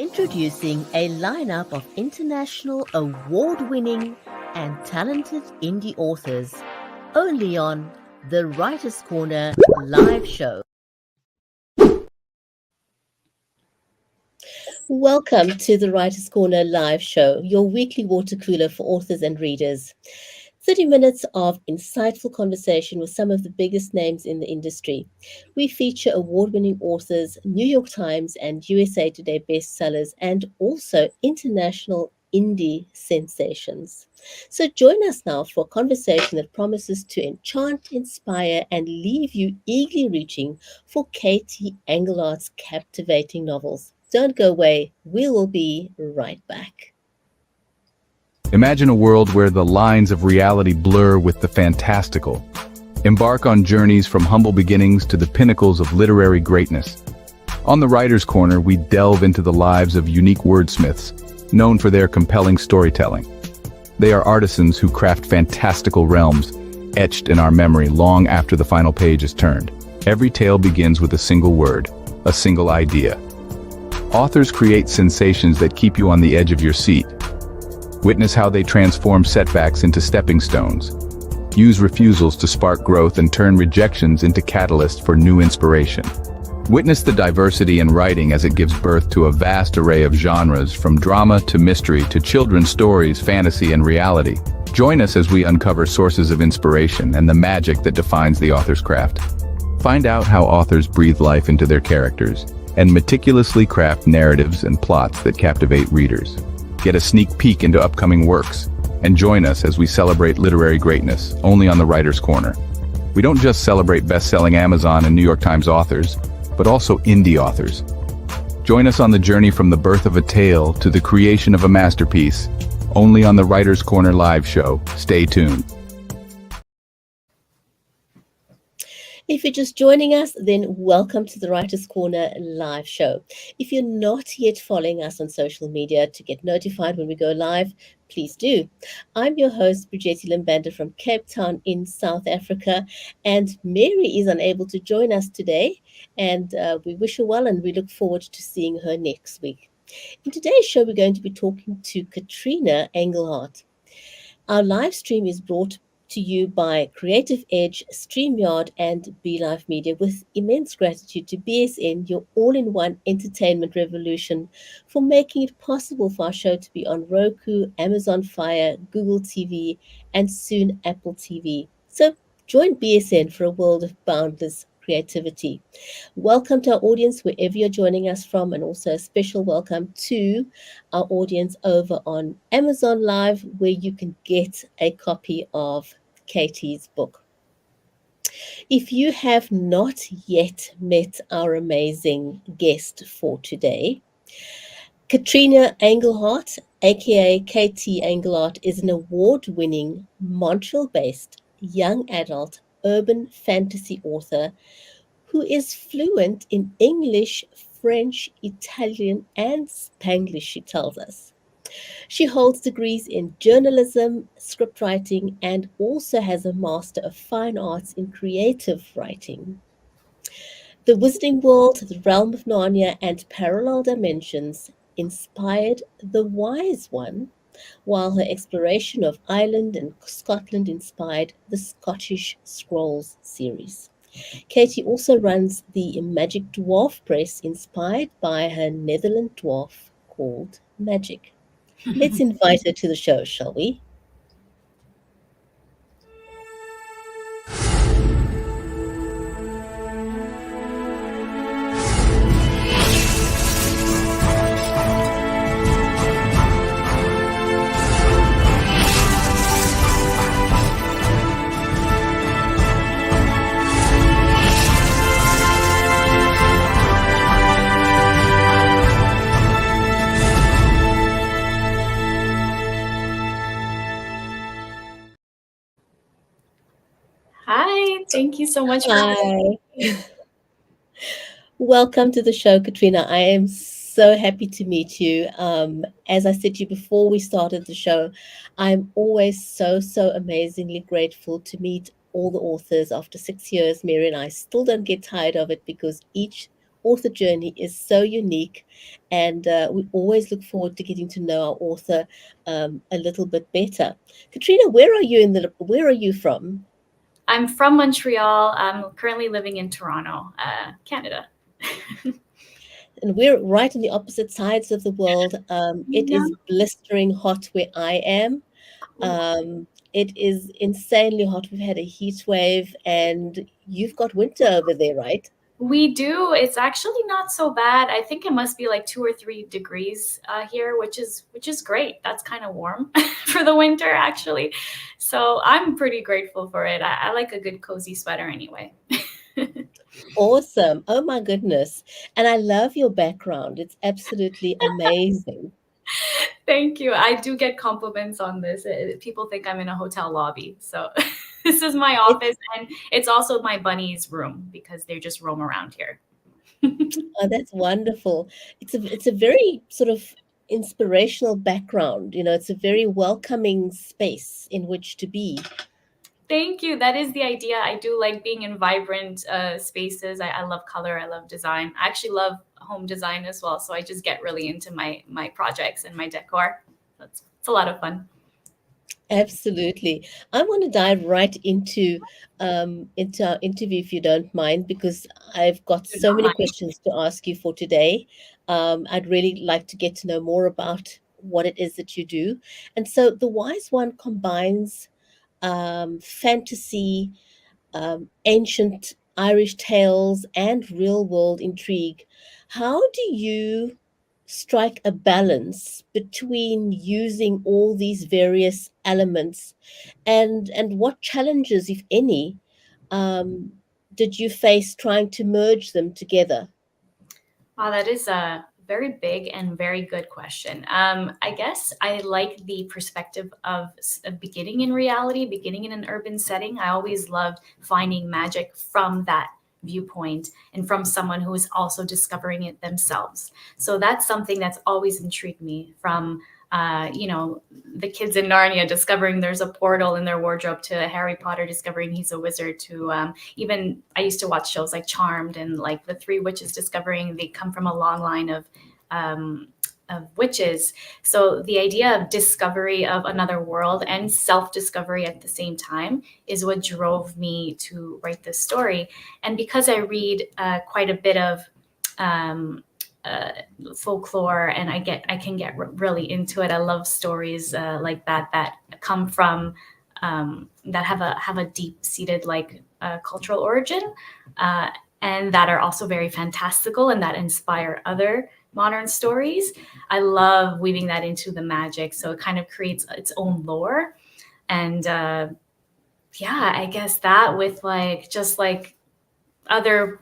Introducing a lineup of international award-winning and talented indie authors, only on the Writers' Corner live show. Welcome to the Writers' Corner live show, your weekly water cooler for authors and readers. 30 minutes of insightful conversation with some of the biggest names in the industry. We feature award-winning authors, New York Times and USA Today bestsellers, and also international indie sensations. So join us now for a conversation that promises to enchant, inspire, and leave you eagerly reaching for Katie Anglehart's captivating novels. Don't go away. We will be right back. Imagine a world where the lines of reality blur with the fantastical. Embark on journeys from humble beginnings to the pinnacles of literary greatness. On the Writer's Corner, we delve into the lives of unique wordsmiths, known for their compelling storytelling. They are artisans who craft fantastical realms, etched in our memory long after the final page is turned. Every tale begins with a single word, a single idea. Authors create sensations that keep you on the edge of your seat. Witness how they transform setbacks into stepping stones, use refusals to spark growth and turn rejections into catalysts for new inspiration. Witness the diversity in writing as it gives birth to a vast array of genres, from drama to mystery to children's stories, fantasy, and reality. Join us as we uncover sources of inspiration and the magic that defines the author's craft. Find out how authors breathe life into their characters and meticulously craft narratives and plots that captivate readers. Get a sneak peek into upcoming works, and join us as we celebrate literary greatness, only on the Writer's Corner. We don't just celebrate best-selling Amazon and New York Times authors, but also indie authors. Join us on the journey from the birth of a tale to the creation of a masterpiece, only on the Writer's Corner live show. Stay tuned. If you're just joining us, then welcome to the Writers' Corner live show. If you're not yet following us on social media to get notified when we go live, please do. I'm your host, Bridgetti Lim Banda from Cape Town in South Africa, and Mary is unable to join us today, and we wish her well and we look forward to seeing her next week. In today's show, we're going to be talking to Katrina Anglehart. Our live stream is brought to you by Creative Edge, StreamYard, and BeLife Media, with immense gratitude to BSN, your all-in-one entertainment revolution, for making it possible for our show to be on Roku, Amazon Fire, Google TV, and soon Apple TV. So join BSN for a world of boundless creativity. Welcome to our audience wherever you're joining us from, and also a special welcome to our audience over on Amazon Live, where you can get a copy of Katie's book. If you have not yet met our amazing guest for today, Katrina Anglehart, aka Katie Anglehart, is an award-winning Montreal-based young adult urban fantasy author who is fluent in English, French, Italian, and Spanglish, she tells us. She holds degrees in journalism, scriptwriting, and also has a Master of Fine Arts in Creative Writing. The Wizarding World, the Realm of Narnia, and Parallel Dimensions inspired The Wise One, while her exploration of Ireland and Scotland inspired the Scottish Scrolls series. Katie also runs the Magic Dwarf Press, inspired by her Netherland dwarf called Magic. Let's invite her to the show, shall we? Hi, thank you so much. Hi. Welcome to the show, Katrina. I am so happy to meet you. As I said to you before we started the show, I'm always so amazingly grateful to meet all the authors. After 6 years, Mary and I still don't get tired of it, because each author journey is so unique, and we always look forward to getting to know our author a little bit better. Katrina, where are you from? I'm from Montreal. I'm currently living in Toronto, Canada. And we're right on the opposite sides of the world. It Yeah. is blistering hot where I am. It is insanely hot. We've had a heat wave, and you've got winter over there, right? We do. It's actually not so bad. I think it must be like 2 or 3 degrees here, which is great. That's kind of warm for the winter, actually. So I'm pretty grateful for it. I like a good cozy sweater anyway. Awesome. Oh my goodness. And I love your background. It's absolutely amazing. Thank you. I do get compliments on this. People think I'm in a hotel lobby. So this is my It's office, and it's also my bunny's room because they just roam around here. oh, that's wonderful. It's a very sort of inspirational background. It's a very welcoming space in which to be. Thank you. That is the idea. I do like being in vibrant spaces. I love color. I love design. I actually love home design as well. So I just get really into my projects and my decor. It's a lot of fun. Absolutely. I want to dive right into our interview if you don't mind, because I've got Do so not many mind. questions to ask you for today. I'd really like to get to know more about what it is that you do. And so the Wise One combines fantasy, ancient Irish tales, and real world intrigue. How do you strike a balance between using all these various elements, and what challenges, if any, um, did you face trying to merge them together? Wow, that is a very big and very good question. I guess I like the perspective of beginning in reality, beginning in an urban setting. I always loved finding magic from that viewpoint and from someone who is also discovering it themselves. So that's something that's always intrigued me from. The kids in Narnia discovering there's a portal in their wardrobe, to Harry Potter discovering he's a wizard, to even I used to watch shows like Charmed, and like the three witches discovering they come from a long line um, of witches. So the idea of discovery of another world and self-discovery at the same time is what drove me to write this story. And because I read quite a bit of um, uh, folklore, and I can get really into it. I love stories like that come from that have a deep seated like cultural origin, uh, and that are also very fantastical and that inspire other modern stories. I love weaving that into the magic, so it kind of creates its own lore. And yeah, I guess that with like just like other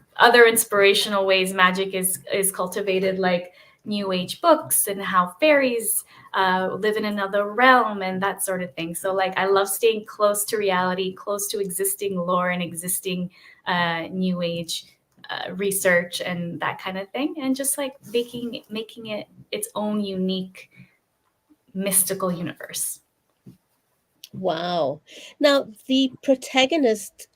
inspirational ways magic is cultivated, like new age books and how fairies live in another realm and that sort of thing. So like I love staying close to reality, close to existing lore and existing new age research and that kind of thing, and just like making it its own unique mystical universe. Wow. Now, the protagonist,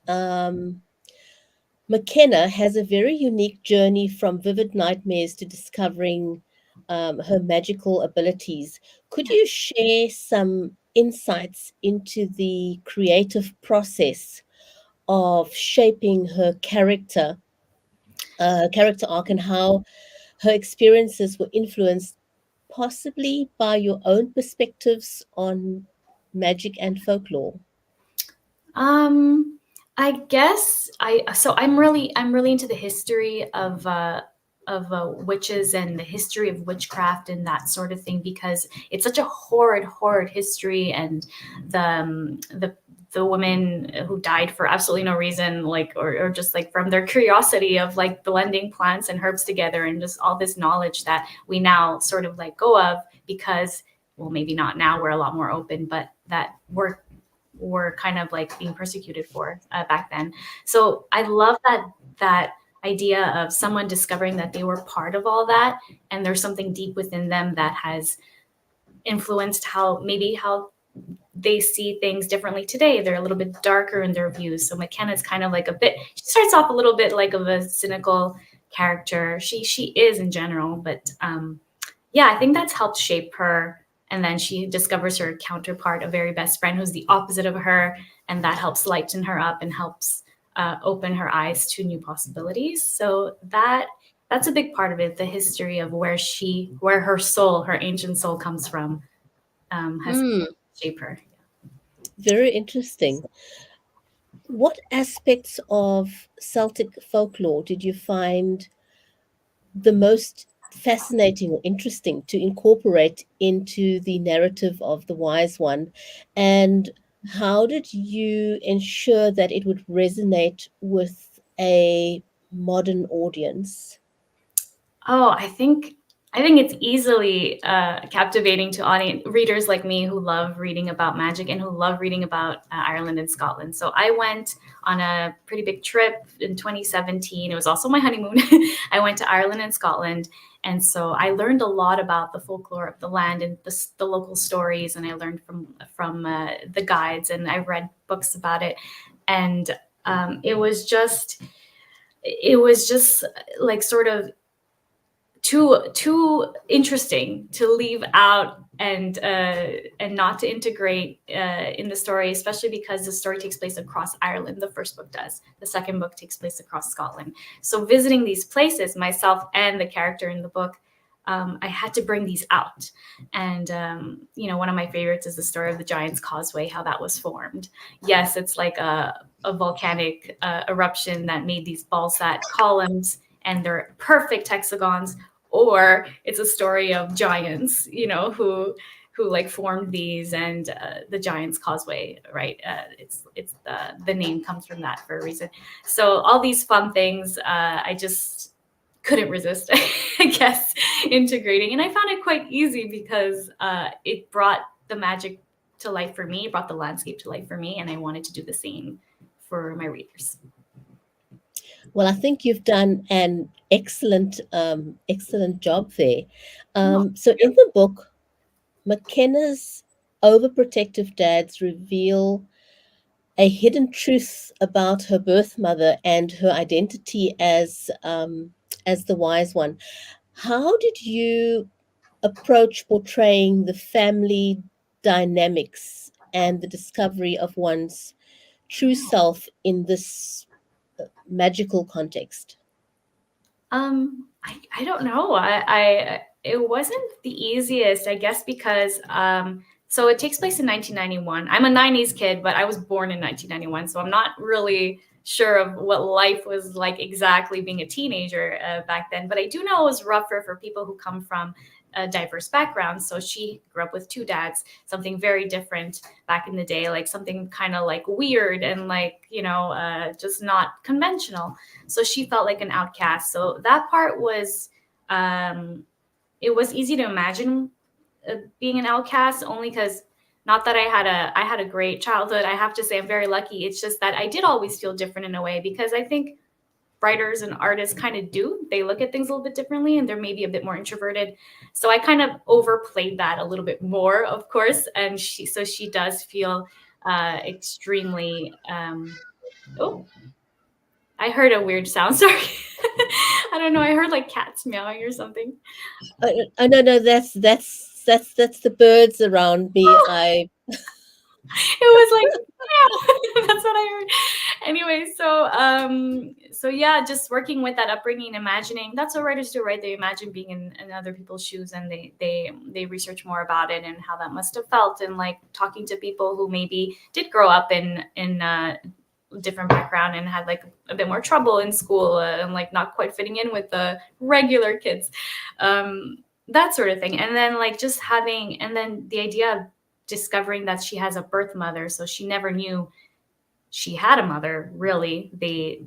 McKenna, has a very unique journey from vivid nightmares to discovering her magical abilities. Could you share some insights into the creative process of shaping her character arc, and how her experiences were influenced possibly by your own perspectives on magic and folklore? Um, I guess I'm really into the history of witches and the history of witchcraft and that sort of thing, because it's such a horrid history, and the women who died for absolutely no reason, like or just like from their curiosity of like blending plants and herbs together, and just all this knowledge that we now sort of let go of because, well, maybe not now, we're a lot more open, but that were kind of like being persecuted for back then. So I love that idea of someone discovering that they were part of all that, and there's something deep within them that has influenced how they see things differently today. They're a little bit darker in their views. So McKenna's kind of like she starts off a little bit like of a cynical character she is in general. But yeah, I think that's helped shape her. And then she discovers her counterpart, a very best friend who's the opposite of her, and that helps lighten her up and helps open her eyes to new possibilities. So that's a big part of it. The history of where her soul, her ancient soul, comes from, has shaped her. Very interesting. What aspects of Celtic folklore did you find the most fascinating or interesting to incorporate into the narrative of the Wise One? And how did you ensure that it would resonate with a modern audience? Oh, I think it's easily captivating to readers like me who love reading about magic and who love reading about Ireland and Scotland. So I went on a pretty big trip in 2017. It was also my honeymoon. I went to Ireland and Scotland, and so I learned a lot about the folklore of the land and the local stories. And I learned from the guides, and I read books about it. And it was just like sort of too interesting to leave out and not to integrate in the story, especially because the story takes place across Ireland. The first book does. The second book takes place across Scotland. So visiting these places, myself and the character in the book, I had to bring these out. And one of my favorites is the story of the Giant's Causeway, how that was formed. Yes, it's like a volcanic eruption that made these balsat columns, and they're perfect hexagons. Or it's a story of giants, who like formed these, and the Giant's Causeway, right? It's the name comes from that for a reason. So all these fun things, I just couldn't resist, I guess, integrating. And I found it quite easy because it brought the magic to life for me, it brought the landscape to life for me, and I wanted to do the same for my readers. Well, I think you've done an excellent job there. So in the book, McKenna's overprotective dads reveal a hidden truth about her birth mother and her identity as the Wise One. How did you approach portraying the family dynamics and the discovery of one's true self in this magical context? I don't know. I it wasn't the easiest, I guess, because so it takes place in 1991. I'm a 90s kid, but I was born in 1991, so I'm not really sure of what life was like exactly being a teenager back then. But I do know it was rougher for people who come from a diverse background. So she grew up with two dads, something very different back in the day, like something kind of like weird and like, just not conventional. So she felt like an outcast. So that part was, it was easy to imagine being an outcast, only because not that I had a great childhood. I have to say I'm very lucky. It's just that I did always feel different in a way, because I think writers and artists kind of do. They look at things a little bit differently, and they're maybe a bit more introverted. So I kind of overplayed that a little bit more, of course. And she does feel extremely. Oh, I heard a weird sound. Sorry. I don't know. I heard like cats meowing or something. Oh no, that's the birds around me. It was like, yeah, that's what I heard. Anyway, so yeah, just working with that upbringing, imagining. That's what writers do, right? They imagine being in other people's shoes, and they research more about it and how that must have felt, and like talking to people who maybe did grow up in different background and had like a bit more trouble in school and like not quite fitting in with the regular kids, that sort of thing. And then like just having, and then the idea of discovering that she has a birth mother, so she never knew she had a mother, really.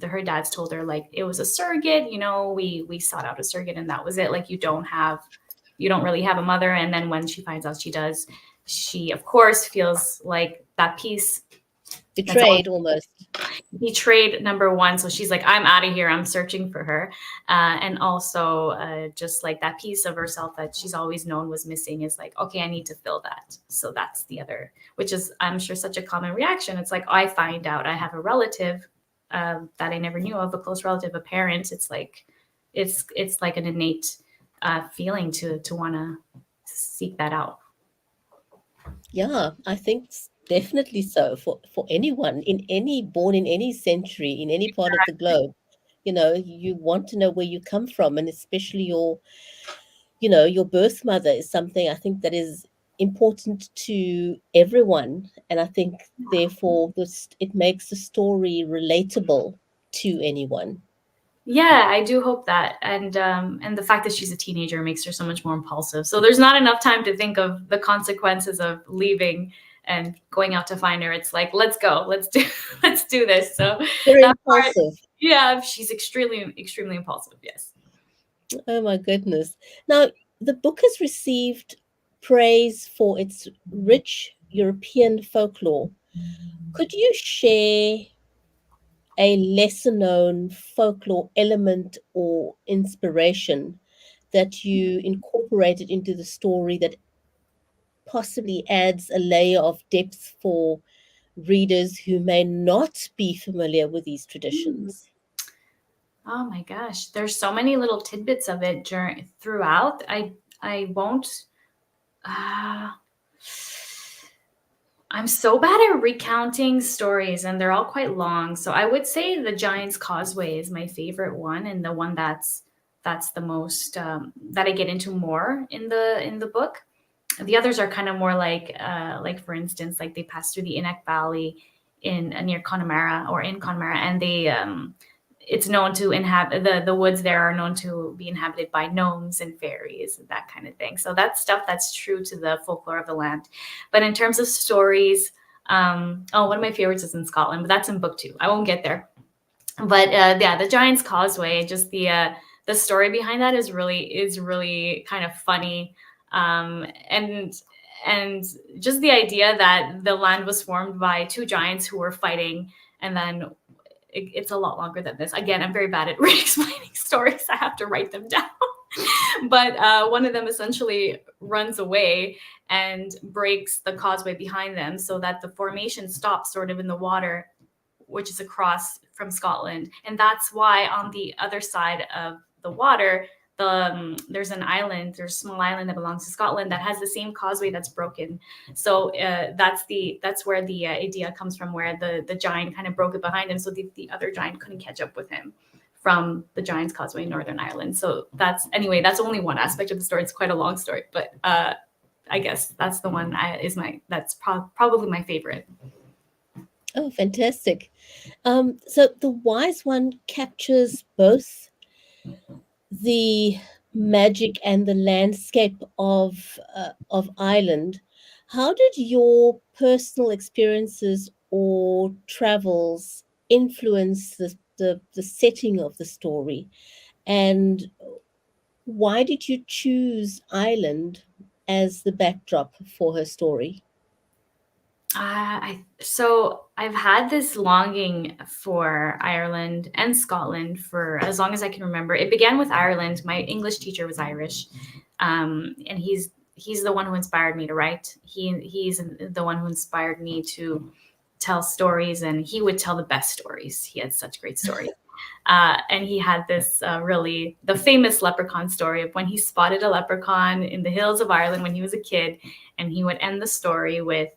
Her dads told her like it was a surrogate, we sought out a surrogate and that was it. Like you don't really have a mother. And then when she finds out she does, she of course feels like that piece betrayed, almost betrayed, number one. So she's like, I'm out of here, I'm searching for her. And also just like that piece of herself that she's always known was missing is like, okay, I need to fill that. So that's the other, which is I'm sure such a common reaction. It's like, I find out I have a relative that I never knew of, a close relative, a parent. It's like it's like an innate feeling to want to seek that out. Yeah, I think definitely so for anyone born in any century in any part of the globe. You want to know where you come from, and especially your birth mother is something I think that is important to everyone, and I think therefore it makes the story relatable to anyone. Yeah, I do hope that, and the fact that she's a teenager makes her so much more impulsive. So there's not enough time to think of the consequences of leaving and going out to find her. It's like, let's go, let's do this. So Very that part, impulsive. yeah, she's extremely impulsive. Yes. Oh my goodness. Now, the book has received praise for its rich European folklore. Could you share a lesser known folklore element or inspiration that you incorporated into the story that possibly adds a layer of depth for readers who may not be familiar with these traditions? Oh my gosh, there's so many little tidbits of it throughout. I won't. Uh, I'm so bad at recounting stories, and they're all quite long. So I would say the Giant's Causeway is my favorite one, and the one that's the most that I get into more in the book. The others are kind of more like for instance, like they pass through the Inuk Valley in near Connemara or in Connemara, and they it's known to inhabit the woods there are known to be inhabited by gnomes and fairies and that kind of thing. So that's stuff that's true to the folklore of the land. But in terms of stories, one of my favorites is in Scotland, but that's in book 2. I won't get there. But yeah, the Giant's Causeway, just the story behind that is really kind of funny, and just the idea that the land was formed by 2 giants who were fighting, and then it's a lot longer than this. Again, I'm very bad at re-explaining stories. I have to write them down. But one of them essentially runs away and breaks the causeway behind them so that the formation stops sort of in the water, which is across from Scotland. And that's why on the other side of the water, there's a small island that belongs to Scotland that has the same causeway that's broken. So that's where the idea comes from, where the giant kind of broke it behind him, so the other giant couldn't catch up with him from the Giant's Causeway in Northern Ireland. So that's only one aspect of the story. It's quite a long story, but I guess that's the one probably my favorite. Oh, fantastic. So the Wise One captures both the magic and the landscape of Ireland. How did your personal experiences or travels influence the setting of the story? And why did you choose Ireland as the backdrop for her story? So I've had this longing for Ireland and Scotland for as long as I can remember. It began with Ireland. My English teacher was Irish, and he's the one who inspired me to write. He's the one who inspired me to tell stories, and he would tell the best stories. He had such great stories. And he had this the famous leprechaun story of when he spotted a leprechaun in the hills of Ireland when he was a kid, and he would end the story with,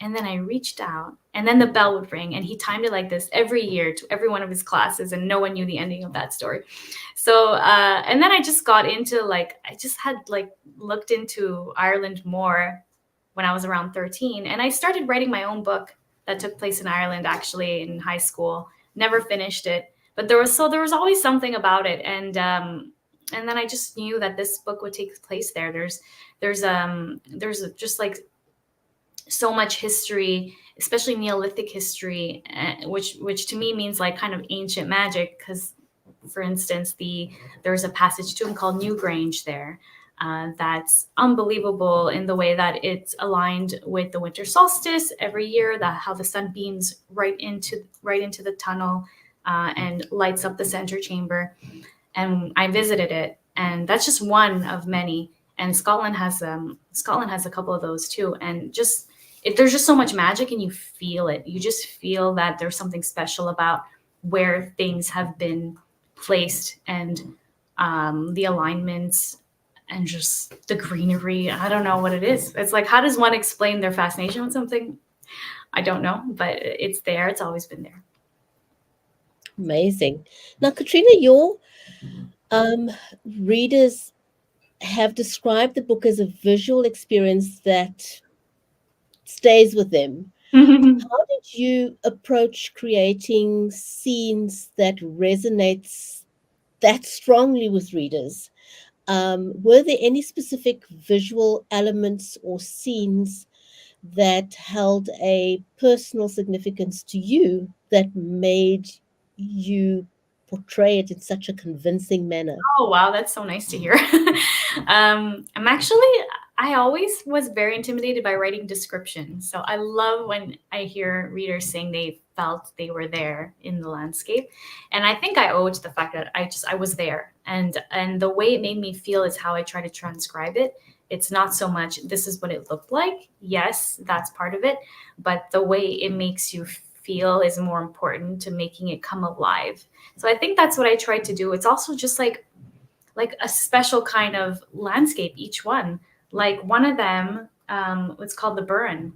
"And then I reached out," and then the bell would ring, and he timed it like this every year to every one of his classes, and no one knew the ending of that story. So, and then I just got into I just had looked into Ireland more when I was around 13, and I started writing my own book that took place in Ireland, actually, in high school. Never finished it, but there was always something about it, and then I just knew that this book would take place there. There's just so much history, especially Neolithic history, which to me means kind of ancient magic. Because, for instance, there's a passage tomb called Newgrange there that's unbelievable in the way that it's aligned with the winter solstice every year. How the sun beams right into the tunnel and lights up the center chamber. And I visited it, and that's just one of many. And Scotland has a couple of those too, and there's just so much magic, and you feel it. You just feel that there's something special about where things have been placed and the alignments, and just the greenery. I don't know what it is. It's like, how does one explain their fascination with something? I don't know, but it's there. It's always been there. Amazing. Now, Katrina, your readers have described the book as a visual experience that stays with them. How did you approach creating scenes that resonates that strongly with readers? Were there any specific visual elements or scenes that held a personal significance to you that made you portray it in such a convincing manner? Oh, wow. That's so nice to hear. I always was very intimidated by writing descriptions. So I love when I hear readers saying they felt they were there in the landscape. And I think I owe it to the fact that I was there. And the way it made me feel is how I try to transcribe it. It's not so much, this is what it looked like. Yes, that's part of it. But the way it makes you feel is more important to making it come alive. So I think that's what I tried to do. It's also just like a special kind of landscape, each one. Like one of them, it's called the Burn.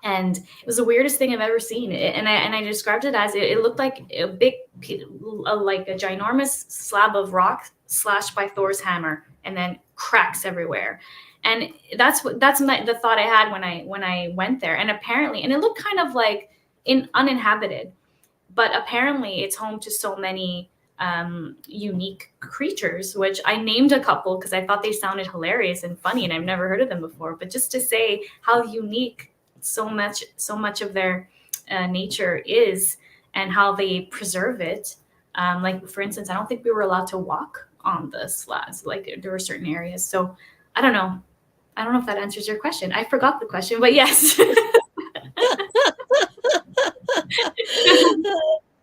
And it was the weirdest thing I've ever seen. And I described it as it looked like a big, like a ginormous slab of rock slashed by Thor's hammer, and then cracks everywhere. And that's the thought I had when I went there. And apparently, and it looked kind of like uninhabited, but apparently it's home to so many unique creatures, which I named a couple because I thought they sounded hilarious and funny, and I've never heard of them before. But just to say how unique so much of their nature is, and how they preserve it. Like, for instance, I don't think we were allowed to walk on the slabs. Like, there were certain areas. So I don't know if that answers your question. I forgot the question, but yes.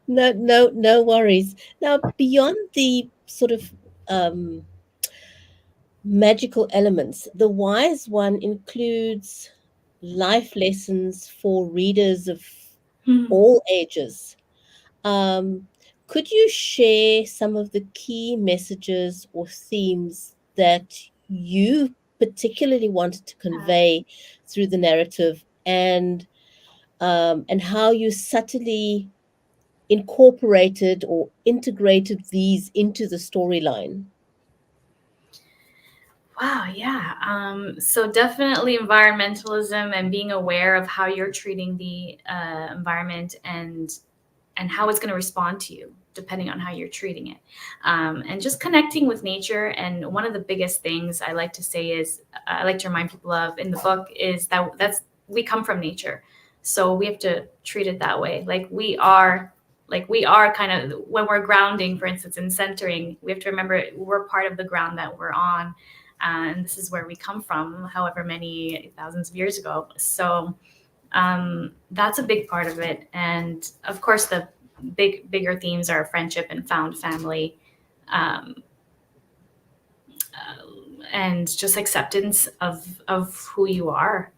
No worries. Now, beyond the sort of magical elements, the wise one includes life lessons for readers of all ages. Could you share some of the key messages or themes that you particularly wanted to convey through the narrative, and how you subtly incorporated or integrated these into the storyline? Wow, yeah. So definitely environmentalism and being aware of how you're treating the environment, and how it's going to respond to you depending on how you're treating it, and just connecting with nature. And one of the biggest things I like to say is, I like to remind people of in the book, is that we come from nature, so we have to treat it that way. Like we are kind of, when we're grounding, for instance, and centering, we have to remember we're part of the ground that we're on. And this is where we come from, however many thousands of years ago. So that's a big part of it. And of course, the bigger themes are friendship and found family, and just acceptance of who you are.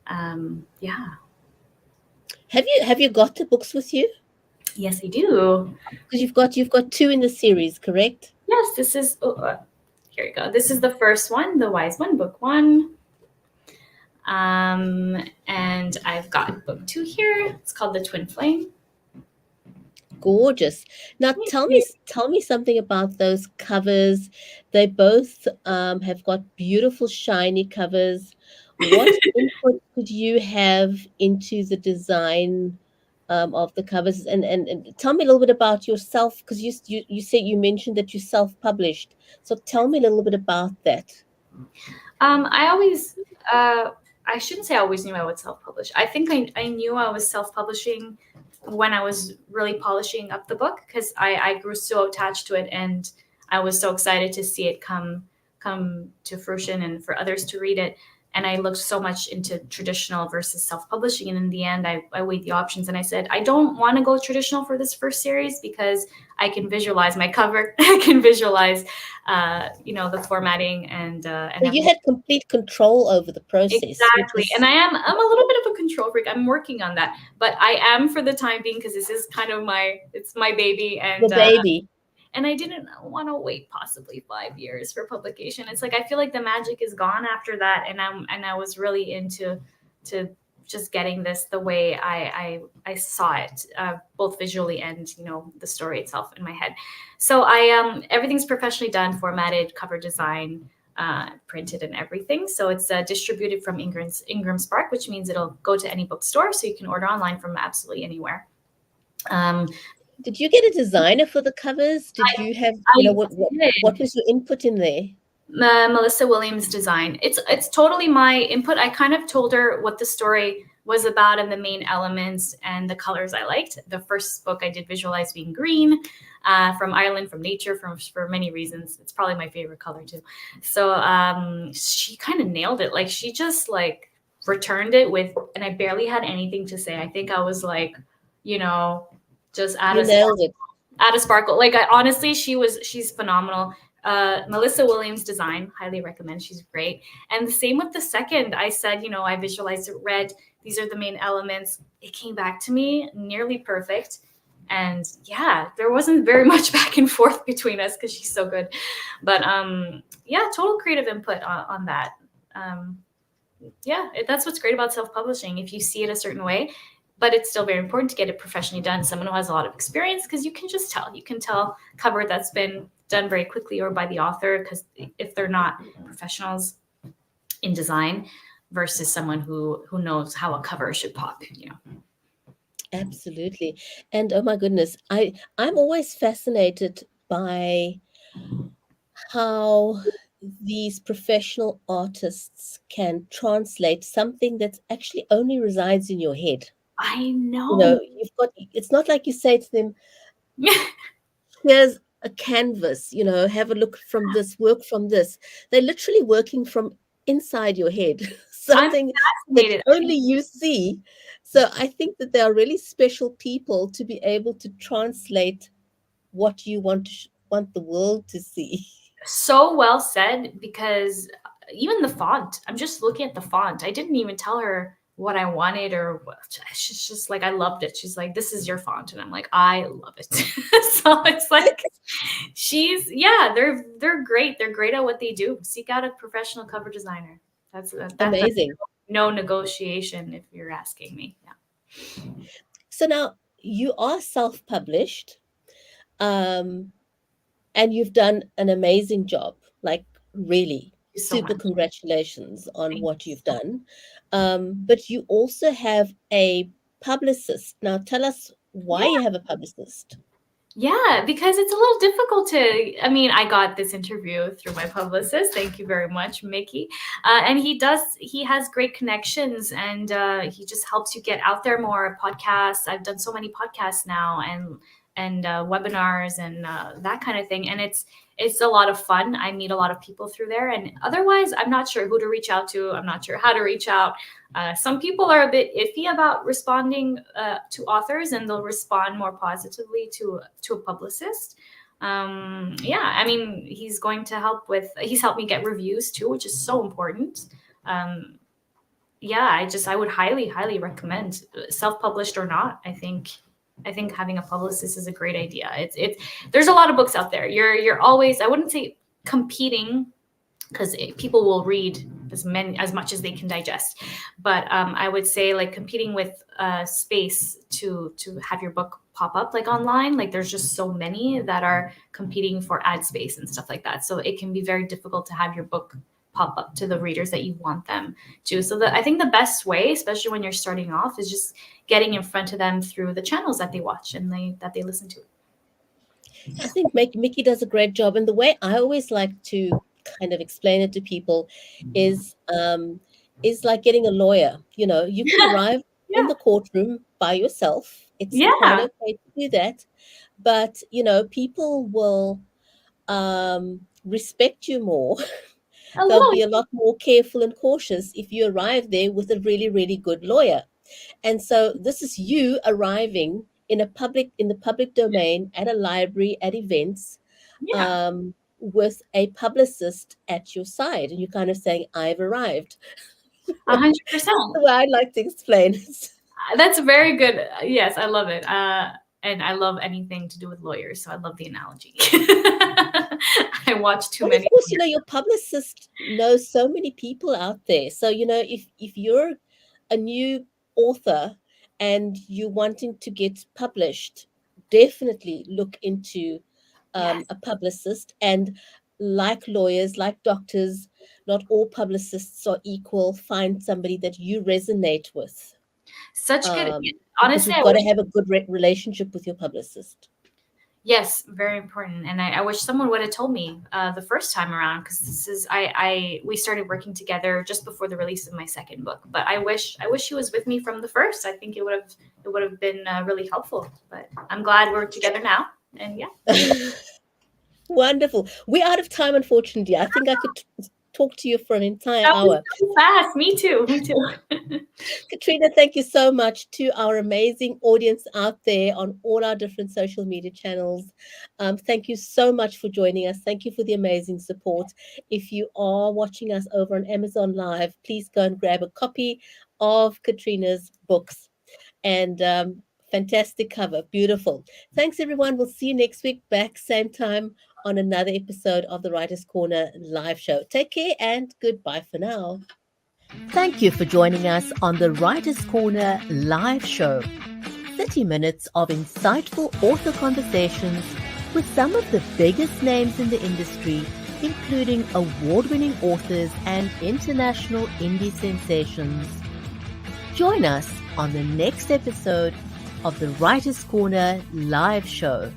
Yeah. Have you got the books with you? Yes, I do. Because you've got two in the series, correct? Yes, this is. Here we go. This is the first one, the Wise One, book 1. And I've got book 2 here. It's called The Twin Flame. Gorgeous. Now tell me something about those covers. They both have got beautiful shiny covers. What input could you have into the design of the covers? And tell me a little bit about yourself, because you mentioned that you self-published. So tell me a little bit about that. I always, I shouldn't say I always knew I would self-publish. I think I knew I was self-publishing when I was really polishing up the book, because I grew so attached to it, and I was so excited to see it come to fruition and for others to read it. And I looked so much into traditional versus self-publishing. And in the end, I weighed the options, and I said, I don't want to go traditional for this first series, because I can visualize my cover. I can visualize, the formatting, and so you had complete control over the process. Exactly. And I'm a little bit of a control freak. I'm working on that, but I am, for the time being, because this is kind of it's my baby. And the baby. and I didn't want to wait possibly 5 years for publication. It's like I feel like the magic is gone after that, and I was really into just getting this the way I saw it, both visually and the story itself in my head. So everything's professionally done, formatted, cover design, printed, and everything. So it's distributed from Ingram Spark, which means it'll go to any bookstore, so you can order online from absolutely anywhere. Did you get a designer for the covers? Did you have, what was your input in there? Melissa Williams design. It's totally my input. I kind of told her what the story was about and the main elements and the colors I liked. The first book I did visualize being green, from Ireland, from nature, for many reasons. It's probably my favorite color too. So she kind of nailed it. Like she just like returned it with, and I barely had anything to say. I think I was like, just add a sparkle. Like honestly, she's phenomenal. Melissa Williams design, highly recommend. She's great. And the same with the second. I said, I visualized it red. These are the main elements. It came back to me nearly perfect. And yeah, there wasn't very much back and forth between us because she's so good. But yeah, total creative input on that. Yeah, that's what's great about self-publishing. If you see it a certain way, but it's still very important to get it professionally done. Someone who has a lot of experience, because you can just tell. You can tell cover that's been done very quickly or by the author, because if they're not professionals in design versus someone who knows how a cover should pop, Absolutely. And oh my goodness, I'm always fascinated by how these professional artists can translate something that actually only resides in your head. I know. It's not like you say to them, here's a canvas, have a look from this, work from this. They're literally working from inside your head, something that only you see. So I think that they are really special people to be able to translate what you want the world to see. So well said, because even the font, I'm just looking at the font. I didn't even tell her what I wanted or what. She's just like, I loved it. She's like, this is your font. And I'm like, I love it. So it's like, they're great. They're great at what they do. Seek out a professional cover designer. That's amazing. No negotiation if you're asking me. Yeah. So now you are self-published, and you've done an amazing job, like really. Super congratulations on what you've done. But you also have a publicist. Now tell us why you have a publicist. Yeah, because it's a little difficult I got this interview through my publicist. Thank you very much, Mickey. And he has great connections, and he just helps you get out there more. Podcasts. I've done so many podcasts now, and webinars and that kind of thing. And it's a lot of fun. I meet a lot of people through there. And otherwise, I'm not sure who to reach out to. I'm not sure how to reach out. Some people are a bit iffy about responding to authors, and they'll respond more positively to a publicist. He's going to help he's helped me get reviews too, which is so important. I would highly, highly recommend, self-published or not. I think having a publicist is a great idea. There's a lot of books out there. You're always, I wouldn't say competing, because people will read as much as they can digest. But I would say like competing with space to have your book pop up like online. Like there's just so many that are competing for ad space and stuff like that. So it can be very difficult to have your book pop up to the readers that you want them to. So I think the best way, especially when you're starting off, is just getting in front of them through the channels that they watch and that they listen to. I think Mickey does a great job. And the way I always like to kind of explain it to people is like getting a lawyer. You can arrive in the courtroom by yourself. It's quite okay to do that. But, people will respect you more. They'll be a lot more careful and cautious if you arrive there with a really, really good lawyer. And so this is you arriving in the public domain, at a library, at events, with a publicist at your side. And you're kind of saying, I've arrived. 100%. That's the way I like to explain it. That's very good. Yes, I love it. And I love anything to do with lawyers, so I love the analogy. I watch too Well, many. of course, your publicist knows so many people out there. So, if you're a new author and you're wanting to get published, definitely look into Yes. a publicist. And like lawyers, like doctors, not all publicists are equal. Find somebody that you resonate with. Such good. Because Honestly, you've got to have a good relationship with your publicist. Yes, very important. And I wish someone would have told me the first time around, because this is we started working together just before the release of my second book. But I wish she was with me from the first. I think it would have been really helpful. But I'm glad we're together now. And yeah. Wonderful. We're out of time, unfortunately. I think I could talk to you for an entire That hour. was so fast. Me too. Katrina, thank you so much to our amazing audience out there on all our different social media channels. Thank you so much for joining us. Thank you for the amazing support. If you are watching us over on Amazon Live, please go and grab a copy of Katrina's books. And fantastic cover. Beautiful. Thanks, everyone. We'll see you next week, back same time on another episode of the Writers' Corner live show. Take care and goodbye for now. Thank you for joining us on the Writers' Corner live show. 30 minutes of insightful author conversations with some of the biggest names in the industry, including award-winning authors and international indie sensations. Join us on the next episode of the Writers' Corner live show.